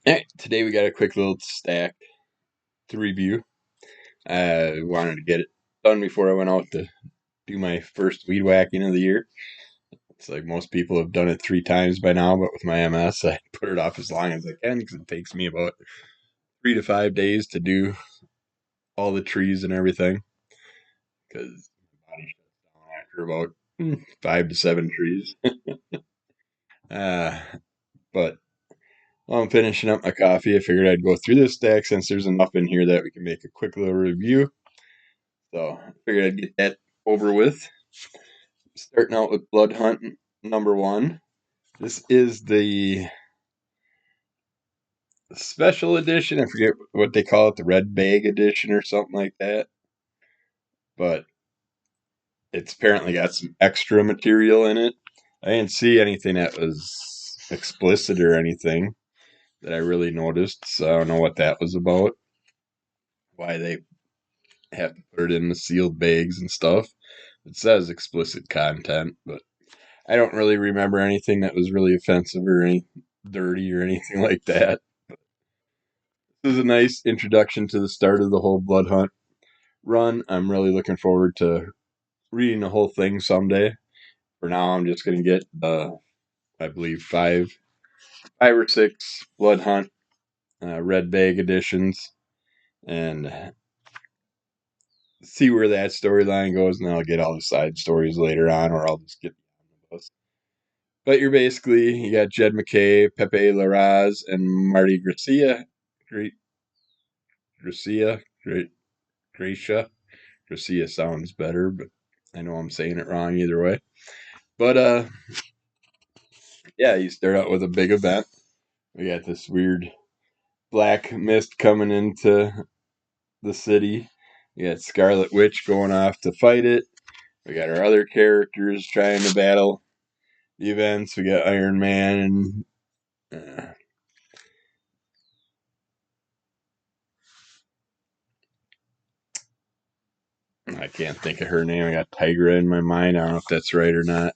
Alright, today we got a quick little stack to review. I wanted to get it done before I went out to do my first weed whacking of the year. It's like most people have done it 3 times by now, but with my MS, I put it off as long as I can because it takes me about 3 to 5 days to do all the trees and everything. Because my body shuts down after about 5 to 7 trees. uh, but while I'm finishing up my coffee, I figured I'd go through this stack since there's enough in here that we can make a quick little review. So I figured I'd get that over with. Starting out with Blood Hunt #1. This is the special edition. I forget what they call it, the red bag edition or something like that. But it's apparently got some extra material in it. I didn't see anything that was explicit or anything that I really noticed, so I don't know what that was about. Why they have to put it in the sealed bags and stuff. It says explicit content, but I don't really remember anything that was really offensive or any dirty or anything like that. This is a nice introduction to the start of the whole Blood Hunt run. I'm really looking forward to reading the whole thing someday. For now, I'm just going to get I believe five or six Blood Hunt red bag editions and see where that storyline goes, and then I'll get all the side stories later on, or I'll just get the omnibus. But you got Jed McKay, Pepe Larraz, and Marty Gracia. Gracia. Gracia. Gracia sounds better, but I know I'm saying it wrong either way. But yeah, you start out with a big event. We got this weird black mist coming into the city. You got Scarlet Witch going off to fight it. We got our other characters trying to battle the events. We got Iron Man and I can't think of her name. I got Tigra in my mind. I don't know if that's right or not.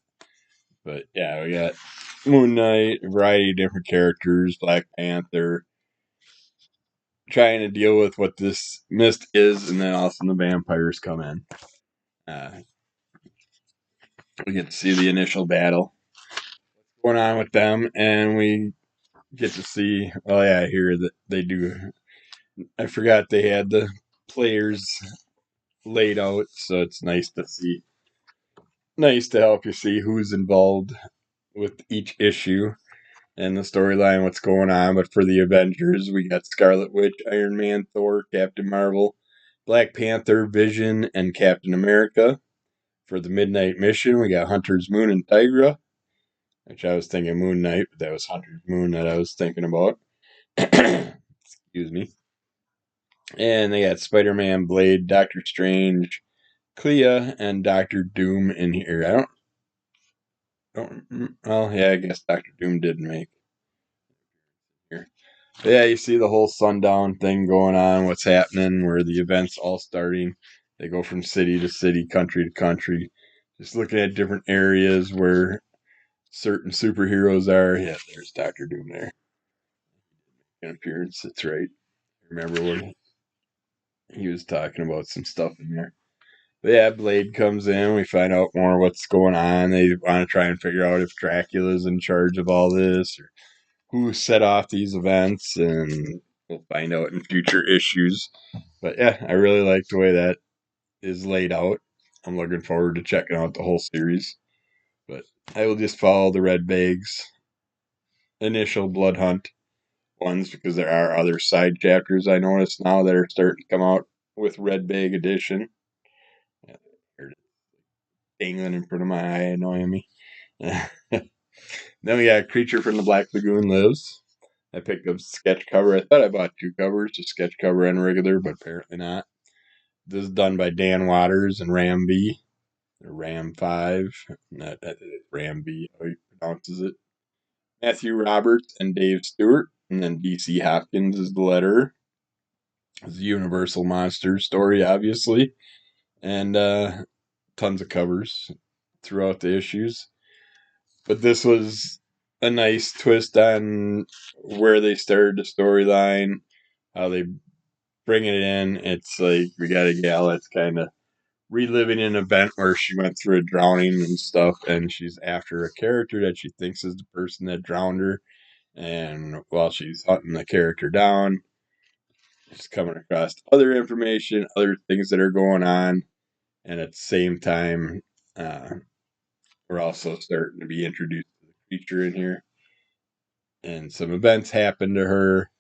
But yeah, we got Moon Knight, a variety of different characters, Black Panther, trying to deal with what this mist is, and then also the vampires come in. Uh, we get to see the initial battle going on with them, and we get to see. Oh yeah, I hear that they do. I forgot they had the players laid out, so it's nice to see. Nice to help you see who's involved with each issue and the storyline, what's going on. But for the Avengers, we got Scarlet Witch, Iron Man, Thor, Captain Marvel, Black Panther, Vision, and Captain America. For the Midnight Mission, we got Hunter's Moon and Tigra, which I was thinking Moon Knight, but that was Hunter's Moon that I was thinking about. Excuse me. And they got Spider-Man, Blade, Doctor Strange, Clea, and Doctor Doom in here. Well, yeah, I guess Doctor Doom did make here. But yeah, you see the whole sundown thing going on, what's happening, where the events all starting. They go from city to city, country to country, just looking at different areas where certain superheroes are. Yeah, there's Doctor Doom there. An appearance, that's right. Remember when he was talking about some stuff in there. But yeah, Blade comes in. We find out more what's going on. They want to try and figure out if Dracula's in charge of all this or who set off these events, and we'll find out in future issues. But yeah, I really like the way that is laid out. I'm looking forward to checking out the whole series. But I will just follow the Red Bag's initial Blood Hunt ones because there are other side chapters I notice now that are starting to come out with Red Bag Edition. Yeah, they're dangling in front of my eye, annoying me. Then we got Creature from the Black Lagoon Lives. I picked up sketch cover. I thought I bought 2 covers, a sketch cover and regular, but apparently not. This is done by Dan Waters and Ram B. Or Ram 5. Not Ram B, how he pronounces it. Matthew Roberts and Dave Stewart. And then DC Hopkins is the letterer. It's a Universal Monsters story, obviously. And tons of covers throughout the issues. But this was a nice twist on where they started the storyline, how they bring it in. It's like we got a gal that's kind of reliving an event where she went through a drowning and stuff, and she's after a character that she thinks is the person that drowned her. And while she's hunting the character down, she's coming across other information, other things that are going on, and at the same time, uh, we're also starting to be introduced to the creature in here, and some events happen to her,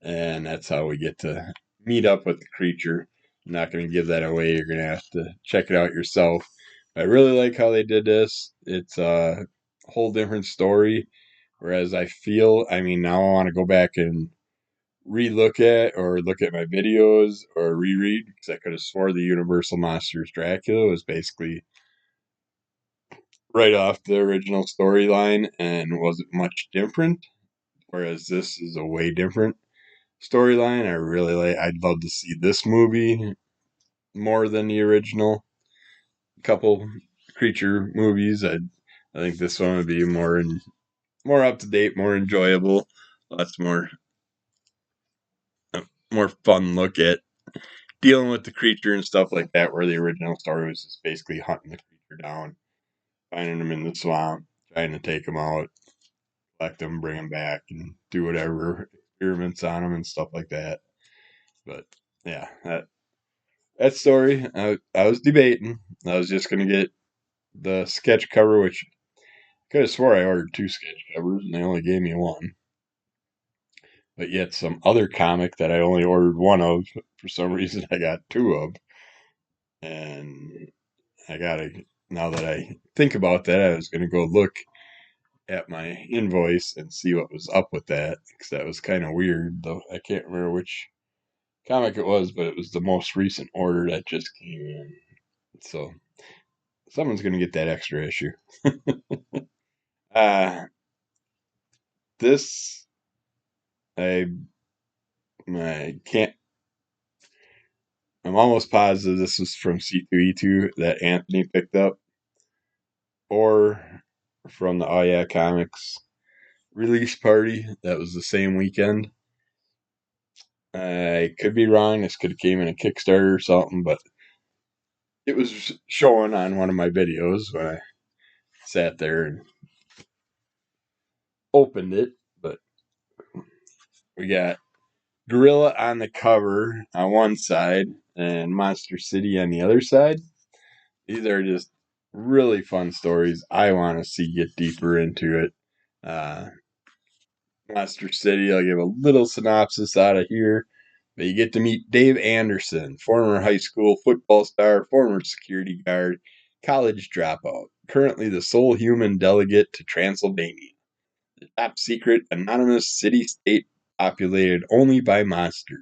and that's how we get to meet up with the creature. I'm not going to give that away. You're going to have to check it out yourself. I really like how they did this. It's a whole different story. Whereas I mean, now I want to go back and relook at or look at my videos or reread because I could have swore the Universal Monsters Dracula was basically right off the original storyline and wasn't much different. Whereas this is a way different storyline. I'd love to see this movie more than the original couple creature movies. I think this one would be more up to date, more enjoyable, lots more fun look at dealing with the creature and stuff like that. Where the original story was just basically hunting the creature down, finding them in the swamp, trying to take them out, collect them, bring them back, and do whatever experiments on them and stuff like that. But yeah, that story, I was debating. I was just gonna get the sketch cover, which I could have swore I ordered 2 sketch covers, and they only gave me 1. But yet some other comic that I only ordered 1 of, for some reason I got 2 of. And I gotta, now that I think about that, I was gonna go look at my invoice and see what was up with that, because that was kind of weird, though. I can't remember which comic it was, but it was the most recent order that just came in. So someone's gonna get that extra issue. uh this I I can't. I'm almost positive this was from C2E2 that Anthony picked up, or from the Oh Yeah Comics release party that was the same weekend. I could be wrong. This could have came in a Kickstarter or something, but it was showing on one of my videos when I sat there and opened it. But we got Gorilla on the cover on one side and Monster City on the other side. These are just really fun stories. I want to see get deeper into it. Uh, Monster City, I'll give a little synopsis out of here. But you get to meet Dave Anderson, former high school football star, former security guard, college dropout, currently the sole human delegate to Transylvania, the top secret anonymous city state populated only by monsters.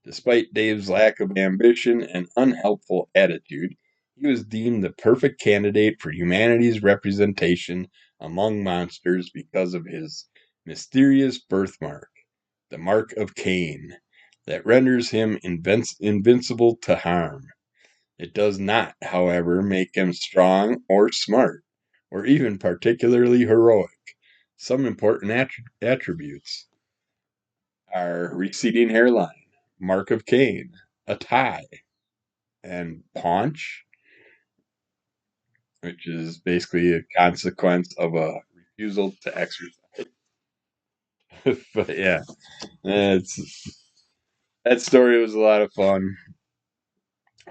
Despite Dave's lack of ambition and unhelpful attitude, he was deemed the perfect candidate for humanity's representation among monsters because of his mysterious birthmark, the mark of Cain, that renders him invincible to harm. It does not, however, make him strong or smart, or even particularly heroic. Some important attributes are receding hairline, mark of Cain, a tie, and paunch, which is basically a consequence of a refusal to exercise. But yeah, it's that story was a lot of fun.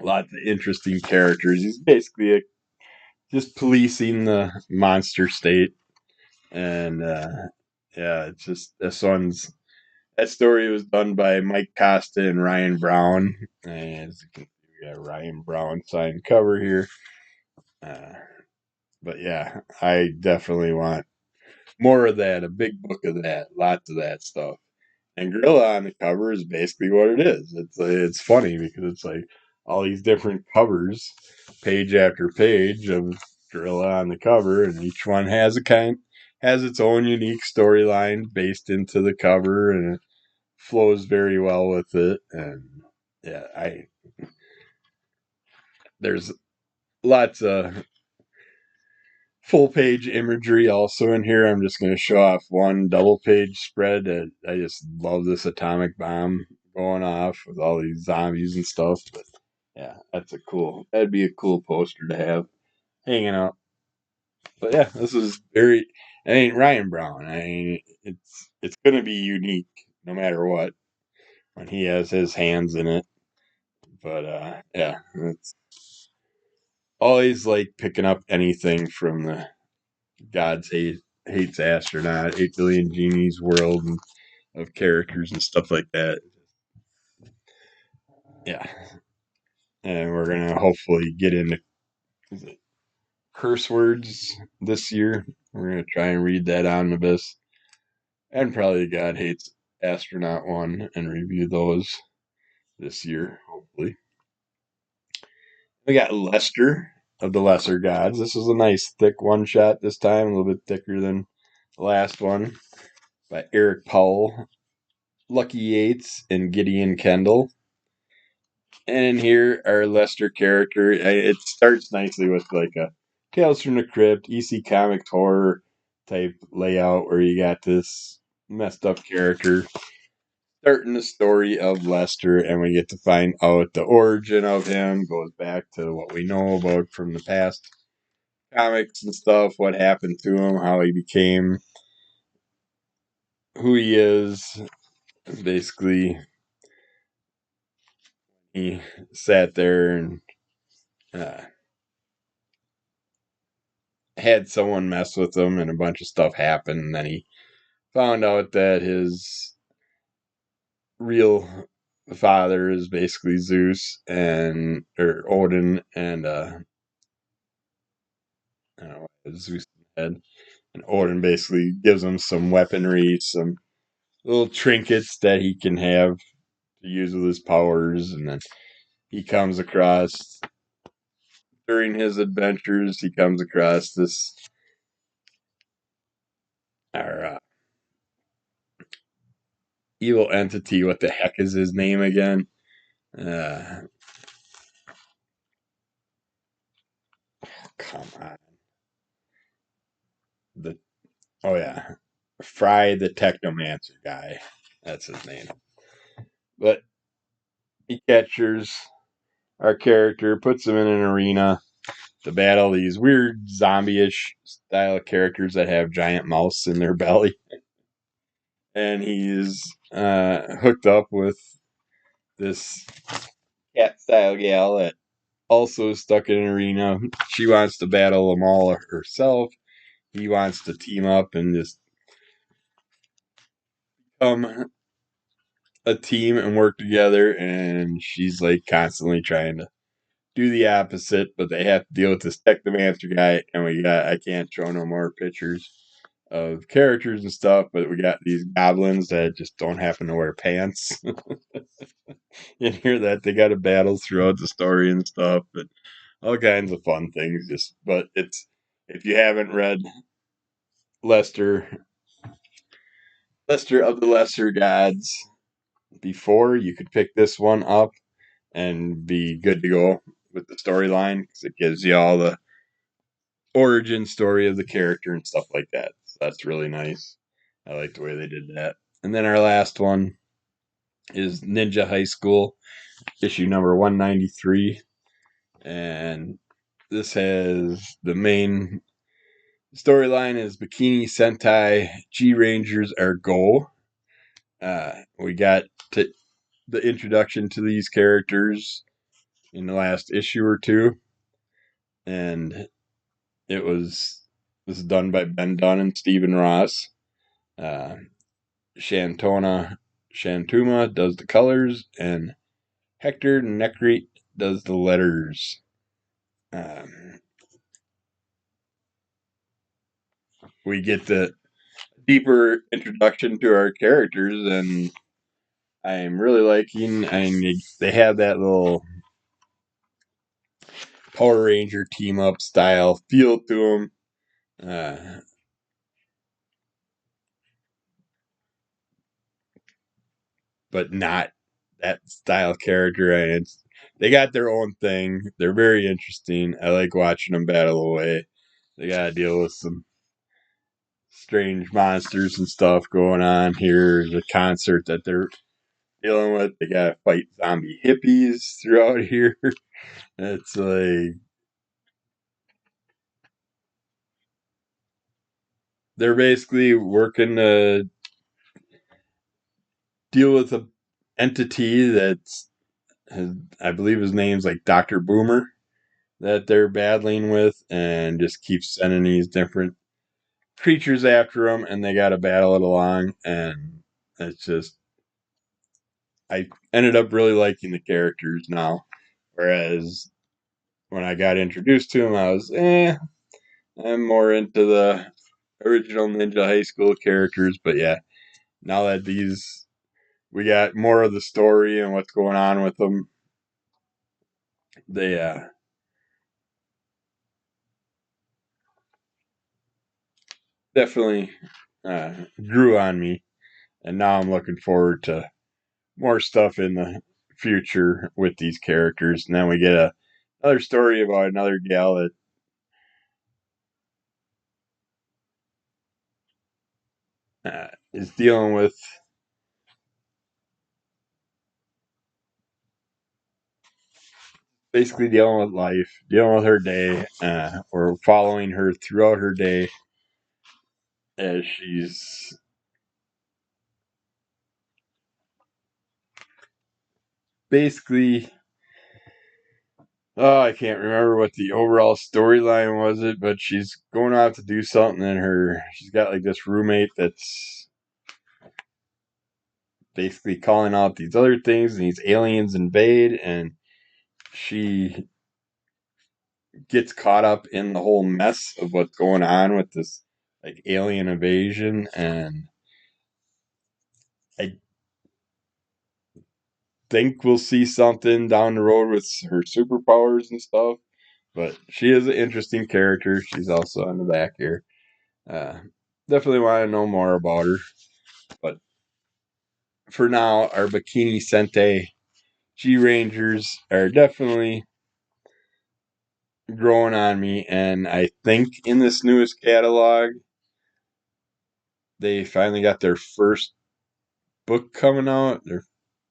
Lots of interesting characters. He's basically just policing the monster state, and yeah, it's just that story was done by Mike Costa and Ryan Brown. And as you can see, we got Ryan Brown signed cover here. Uh, but yeah, I definitely want more of that, a big book of that, lots of that stuff. And Gorilla on the cover is basically what it is. It's funny because it's like all these different covers, page after page of Gorilla on the cover, and each one has its own unique storyline based into the cover, and it flows very well with it. And yeah, I there's lots of full page imagery also in here. I'm just going to show off one double page spread. I just love this atomic bomb going off with all these zombies and stuff. But yeah, that'd be a cool poster to have hanging up. But yeah, this is very, Ryan Brown. It's going to be unique no matter what when he has his hands in it. But yeah, it's always like picking up anything from the God's hates astronaut, 8 billion genies world of characters and stuff like that. Yeah, and we're gonna hopefully get into curse words this year. We're gonna try and read that omnibus, and probably God hates astronaut one, and review those this year. Hopefully, we got Lester of the Lesser Gods. This is a nice thick one shot this time, a little bit thicker than the last one by Eric Powell, Lucky Yates, and Gideon Kendall. And in here, our Lester character, it starts nicely with like a Tales from the Crypt, EC Comics horror type layout where you got this messed up character starting the story of Lester, and we get to find out the origin of him, goes back to what we know about from the past comics and stuff, what happened to him, how he became who he is. Basically, he sat there and uh, had someone mess with him, and a bunch of stuff happened. And then he found out that his real father is basically Zeus and or Odin, and I don't know, Zeus head. And Odin basically gives him some weaponry, some little trinkets that he can have to use with his powers. And then he comes across during his adventures, he comes across this our evil entity. What the heck is his name again? Uh, Come on. The Oh yeah, Fry the Technomancer guy. That's his name. But he captures our character, puts him in an arena to battle these weird zombie-ish style characters that have giant mouths in their belly. And he's hooked up with this cat style gal that also is stuck in an arena. She wants to battle them all herself. He wants to team up and just a team and work together. And she's like constantly trying to do the opposite, but they have to deal with this Technomancer guy. And I can't show no more pictures of characters and stuff, but we got these goblins that just don't happen to wear pants. You hear that they got to battle throughout the story and stuff, but all kinds of fun things. But it's if you haven't read Lester, Lester of the Lesser Gods before, you could pick this one up and be good to go with the storyline because it gives you all the origin story of the character and stuff like that. So that's really nice. I like the way they did that. And then our last one is Ninja High School, issue number 193. And this has the main storyline is Bikini Sentai G-Rangers are go. We got the introduction to these characters in the last issue or two. And this is done by Ben Dunn and Stephen Ross. Uh, Shantuma does the colors, and Hector Necrete does the letters. Um, we get the deeper introduction to our characters, and I'm really liking. They have that little Power Ranger team up style feel to them. But not that style character. And they got their own thing. They're very interesting. I like watching them battle away. they gotta deal with some strange monsters and stuff going on here. The concert that they're dealing with, they gotta fight zombie hippies throughout here. It's like they're basically working to deal with a entity that's, I believe his name's like Dr. Boomer, that they're battling with, and just keeps sending these different creatures after them, and they got to battle it along. And it's just, I ended up really liking the characters now, whereas when I got introduced to them, I was, I'm more into the original Ninja High School characters. But yeah, now that these, we got more of the story and what's going on with them, they definitely grew on me, and now I'm looking forward to more stuff in the future with these characters. And then we get another story about another gal that is dealing with basically dealing with life, dealing with her day. We're following her throughout her day as she's basically, oh, I can't remember what the overall storyline was it, but she's going out to do something, and she's got like this roommate that's basically calling out these other things, and these aliens invade, and she gets caught up in the whole mess of what's going on with this like alien invasion. And I think we'll see something down the road with her superpowers and stuff. But she is an interesting character. She's also on the back here. Uh, Definitely want to know more about her. But for now, our Bikini Sentai G-Rangers are definitely growing on me. And I think in this newest catalog, they finally got their first book coming out, their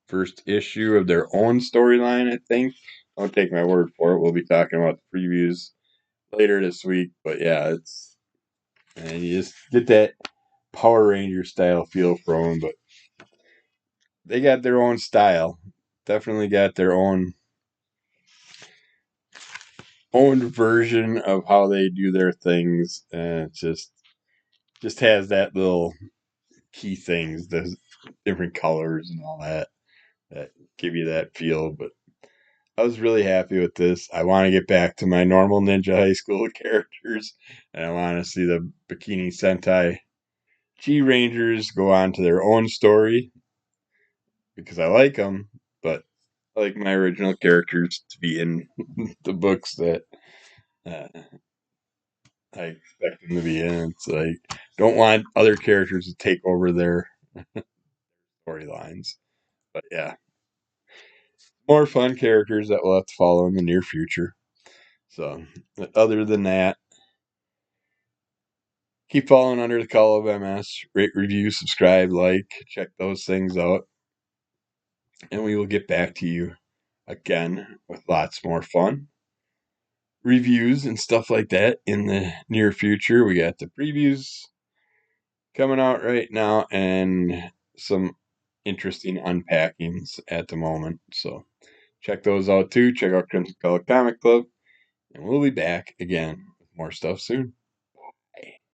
first issue of their own storyline, I think. Don't take my word for it. We'll be talking about the previews later this week. But yeah, it's, and you just get that Power Ranger style feel from them. But they got their own style. Definitely got their own version of how they do their things, and it just has that little key things, the different colors and all that that give you that feel. But I was really happy with this. I want to get back to my normal Ninja High School characters, and I want to see the Bikini Sentai G-Rangers go on to their own story because I like them, but I like my original characters to be in the books that uh, I expect them to be in. It's like, don't want other characters to take over their storylines. But yeah, more fun characters that we'll have to follow in the near future. So, other than that, keep following Under the Call of MS. Rate, review, subscribe, like, check those things out. And we will get back to you again with lots more fun reviews and stuff like that in the near future. We got the previews coming out right now and some interesting unpackings at the moment. So check those out too. Check out Crimson Color Comic Club. And we'll be back again with more stuff soon.